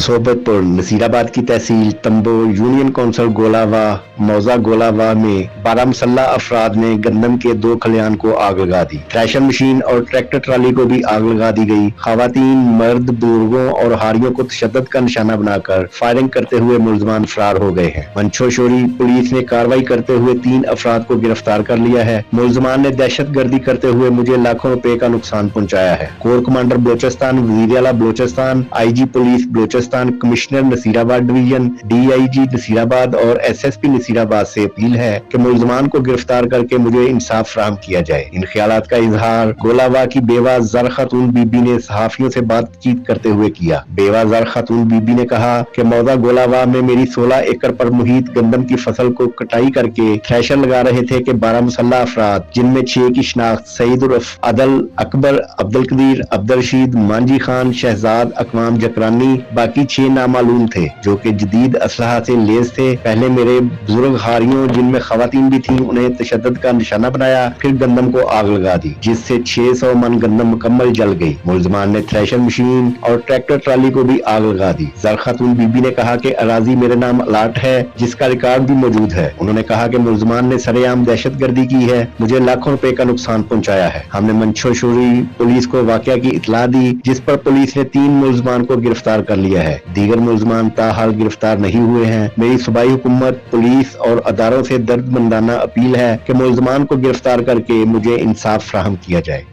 सोबतपुर नसीराबाद की तहसील तंबो union council गोलावां मौजा गोलावां में 12 मुसल्लह अफराद ने गंदम के 2 खलियान को आग लगा दी। थ्रेशर मशीन और ट्रैक्टर ट्राली को भी आग लगा दी गई। खवातीन, मर्द, बुजुर्गों और हारियों को तशद्दुद का निशाना बनाकर फायरिंग करते हुए मुलजमान फरार हो गए हैं। मंछोशोरी पुलिस ने कार्रवाई करते हुए 3 अफराद को गिरफ्तार कर लिया है। मुलजमान ने दहशत गर्दी करते हुए मुझे लाखों रुपए का नुकसान पहुंचाया है। कोर कमांडर बलोचिस्तान, वजीर आला Balochistan, IG police Balochistan, commissioner Nasirabad division, DIG Nasirabad और एसएसपी नसीराबाद से अपील है कि मुलजमान को गिरफ्तार करके मुझे इंसाफ फराहम किया जाए। इन ख्यालात का इजहार गोलावां की बेवा जर खातून बीबी ने सहाफियों से बातचीत करते हुए किया। बेवा जर खातून बीबी ने कहा कि मौजा गोलावां में मेरी 16 एकड़ पर मुहित गंदम की फसल को कटाई करके थ्रेशर लगा रहे थे कि 12 मुसल्लह अफराद जिनमें 6 की शिनाख्त सईद उर्फ अदल, अकबर, अब्दुल कदीर, अब्दुल रशीद, मांझी खान, शहजाद, अकवाम जकरानी, बाकी 6 नामालूम थे जो कि जदीद असलहा से लेस थे। पहले मेरे बुजुर्ग हारियों जिनमें खवातीन भी थी उन्हें तशद्दुद का निशाना बनाया, फिर गंदम को आग लगा दी जिससे 600 मन गंदम मुकम्मल जल गई। मुलजमान ने थ्रेशर मशीन और ट्रैक्टर ट्राली को भी आग लगा दी। जर खातून बीबी ने कहा कि अराजी मेरे नाम अलाट है जिसका रिकॉर्ड भी मौजूद है। उन्होंने कहा कि मुलजमान ने सरेआम दहशत गर्दी की है, मुझे लाखों रुपए का नुकसान पहुंचाया है। हमने मंछोशोरी पुलिस को वाकया की इतला दी जिस पर पुलिस ने 3 मुलजमान को गिरफ्तार कर लिया है। दीगर मुलजमान ताहाल गिरफ्तार नहीं हुए हैं। मेरी सूबाई हुकूमत, पुलिस और अदारों से दर्दमंदाना अपील है कि मुलजमान को गिरफ्तार करके मुझे इंसाफ फराहम किया जाए।